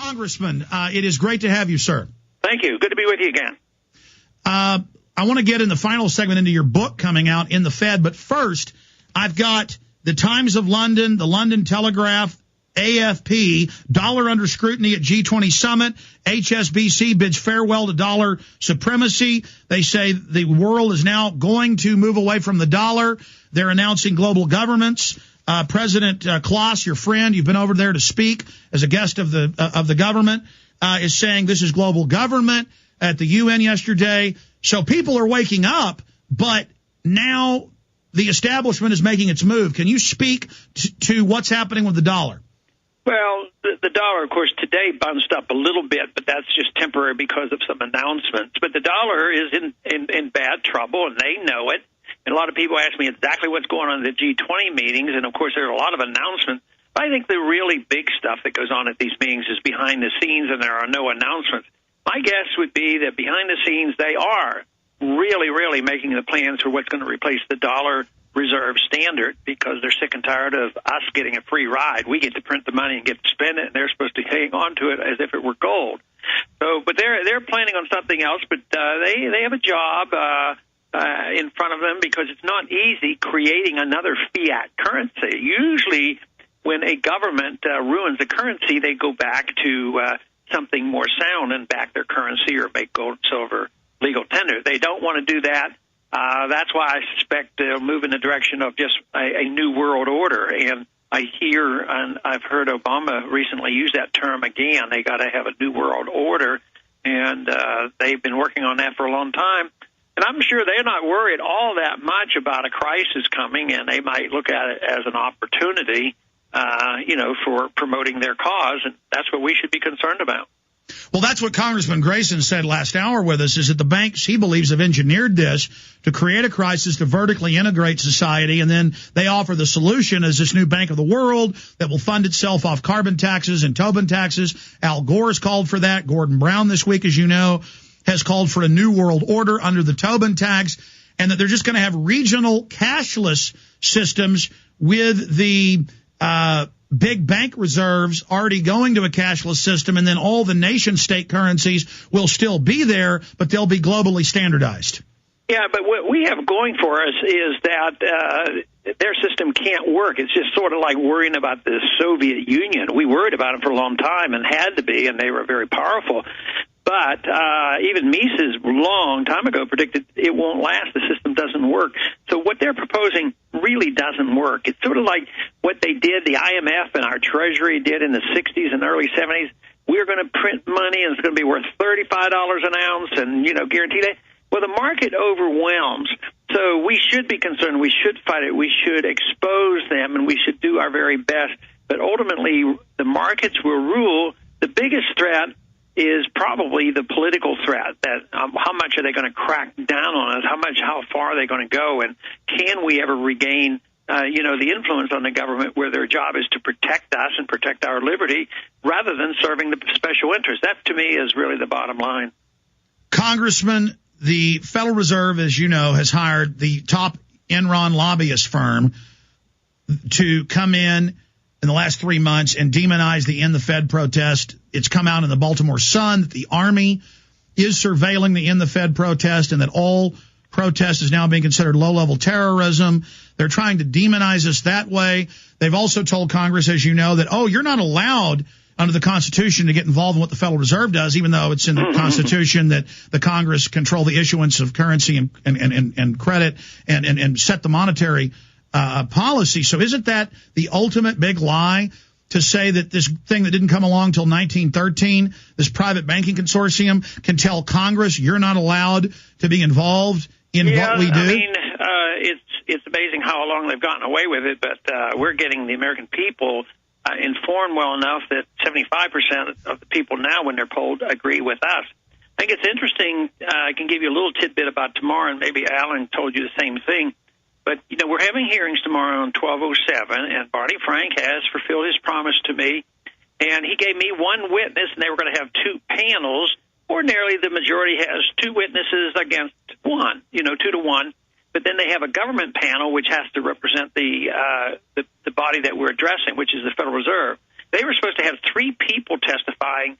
Congressman, it is great to have you, sir. Thank you. Good to be with you again. I want to get in the final segment into your book coming out in the Fed, but first, I've got the Times of London, the London Telegraph, AFP, dollar under scrutiny at G20 summit. HSBC bids farewell to dollar supremacy. They say the world is now going to move away from the dollar. They're announcing global governments. President Klaus, your friend, you've been over there to speak as a guest of the government, is saying this is global government at the UN yesterday. So people are waking up, but now the establishment is making its move. Can you speak to what's happening with the dollar? Well, the dollar, of course, today bounced up a little bit, but that's just temporary because of some announcements. But the dollar is in bad trouble, and they know it. And a lot of people ask me exactly what's going on at the G20 meetings, and, of course, there are a lot of announcements. But I think the really big stuff that goes on at these meetings is behind the scenes, and there are no announcements. My guess would be that behind the scenes they are really, really making the plans for what's going to replace the dollar reserve standard, because they're sick and tired of us getting a free ride. We get to print the money and get to spend it, and they're supposed to hang on to it as if it were gold. So, but they're planning on something else. But they have a job in front of them, because it's not easy creating another fiat currency. Usually, when a government ruins a currency, they go back to something more sound and back their currency or make gold and silver legal tender. They don't want to do that. That's why I suspect they'll move in the direction of just a new world order. And I hear, and I've heard Obama recently use that term again. They got to have a new world order, and they've been working on that for a long time. And I'm sure they're not worried all that much about a crisis coming, and they might look at it as an opportunity, for promoting their cause, and that's what we should be concerned about. Well, that's what Congressman Grayson said last hour with us, is that the banks, he believes, have engineered this to create a crisis to vertically integrate society, and then they offer the solution as this new Bank of the World that will fund itself off carbon taxes and Tobin taxes. Al Gore has called for that. Gordon Brown this week, as you know, has called for a new world order under the Tobin tax, and that they're just going to have regional cashless systems with the big bank reserves already going to a cashless system, and then all the nation-state currencies will still be there, but they'll be globally standardized. Yeah, but what we have going for us is that their system can't work. It's just sort of like worrying about the Soviet Union. We worried about it for a long time and had to be, and they were very powerful. But even Mises, long time ago, predicted it won't last. The system doesn't work. So what they're proposing really doesn't work. It's sort of like what they did, the IMF and our Treasury did in the 60s and early 70s. We're going to print money, and it's going to be worth $35 an ounce and, guarantee that. Well, the market overwhelms. So we should be concerned. We should fight it. We should expose them, and we should do our very best. But ultimately, the markets will rule. The biggest threat is probably the political threat, that how much are they going to crack down on us, how far are they going to go, and can we ever regain the influence on the government where their job is to protect us and protect our liberty rather than serving the special interest. That, to me, is really the bottom line. Congressman, the Federal Reserve, as you know, has hired the top Enron lobbyist firm to come in the last 3 months and demonize the End the Fed protest. It's come out in the Baltimore Sun that the Army is surveilling the End the Fed protest, and that all protest is now being considered low-level terrorism. They're trying to demonize us that way. They've also told Congress, as you know, that, you're not allowed under the Constitution to get involved in what the Federal Reserve does, even though it's in the Constitution that the Congress control the issuance of currency and credit and set the monetary policy. So isn't that the ultimate big lie, to say that this thing that didn't come along until 1913, this private banking consortium, can tell Congress you're not allowed to be involved in what we do? I mean, it's amazing how long they've gotten away with it, but we're getting the American people informed well enough that 75% of the people now, when they're polled, agree with us. I think it's interesting. I can give you a little tidbit about tomorrow, and maybe Alan told you the same thing. But, we're having hearings tomorrow on 1207, and Barney Frank has fulfilled his promise to me. And he gave me one witness, and they were going to have two panels. Ordinarily, the majority has two witnesses against one, 2-to-1. But then they have a government panel, which has to represent the body that we're addressing, which is the Federal Reserve. They were supposed to have three people testifying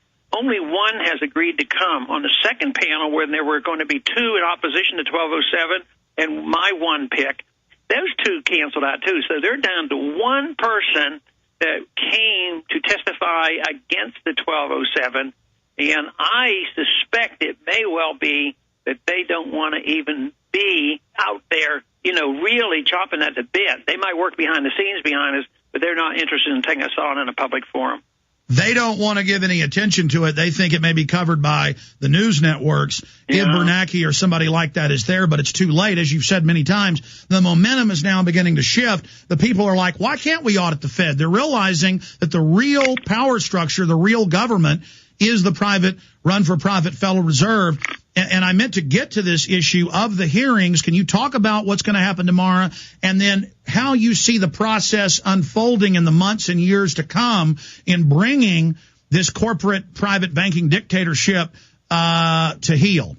has agreed to come on the second panel when there were going to be two in opposition to 1207 and my one pick. Those two canceled out, too. So they're down to one person that came to testify against the 1207, and I suspect it may well be that they don't want to even be out there, really chopping at the bit. They might work behind the scenes behind us, but they're not interested in taking us on in a public forum. They don't want to give any attention to it. They think it may be covered by the news networks if Bernanke or somebody like that is there, but it's too late. As you've said many times, the momentum is now beginning to shift. The people are like, why can't we audit the Fed? They're realizing that the real power structure, the real government, is the private run-for-profit Federal Reserve. And I meant to get to this issue of the hearings. Can you talk about what's going to happen tomorrow and then how you see the process unfolding in the months and years to come in bringing this corporate private banking dictatorship to heel?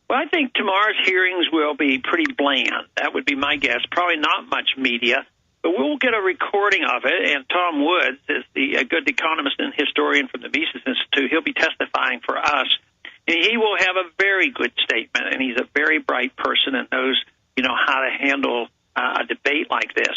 Well, I think tomorrow's hearings will be pretty bland. That would be my guess. Probably not much media, but we'll get a recording of it. And Tom Woods is a good economist and historian from the Mises Institute. He'll be testifying for us. And he will have a very good statement, and he's a very bright person and knows, how to handle a debate like this.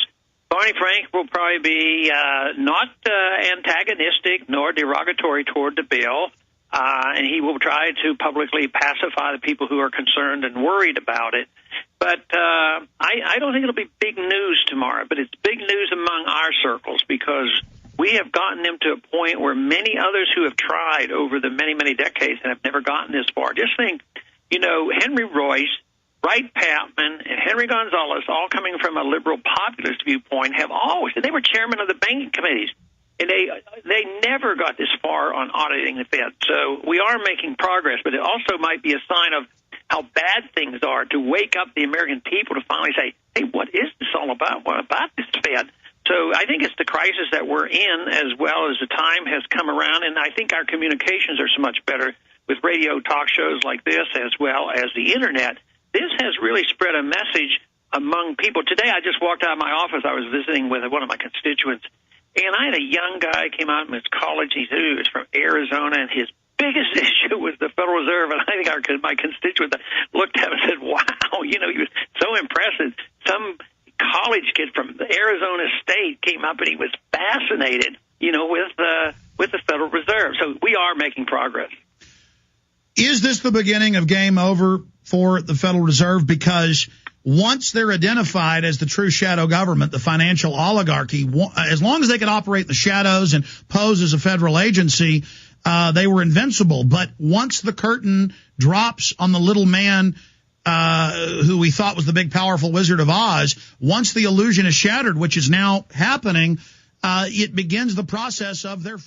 Barney Frank will probably be not antagonistic nor derogatory toward the bill, and he will try to publicly pacify the people who are concerned and worried about it. But I don't think it'll be big news tomorrow, but it's big news among our circles because we have gotten them to a point where many others who have tried over the many, many decades and have never gotten this far. Just think, Henry Royce, Wright Patman, and Henry Gonzalez, all coming from a liberal populist viewpoint, they were chairman of the banking committees, and they never got this far on auditing the Fed. So we are making progress, but it also might be a sign of how bad things are to wake up the American people to finally say, hey, what is this all about? What about this Fed? So I think it's the crisis that we're in as well as the time has come around, and I think our communications are so much better with radio talk shows like this as well as the Internet. This has really spread a message among people. Today I just walked out of my office. I was visiting with one of my constituents, and I had a young guy came out from his college. He was from Arizona, and his biggest issue was the Federal Reserve, and I think my constituent looked at him and said, wow, he was so impressive. Some college kid from Arizona State came up and he was fascinated, with the Federal Reserve. So we are making progress. Is this the beginning of game over for the Federal Reserve? Because once they're identified as the true shadow government, the financial oligarchy, as long as they can operate in the shadows and pose as a federal agency, they were invincible. But once the curtain drops on the little man who we thought was the big, powerful Wizard of Oz, once the illusion is shattered, which is now happening, it begins the process of their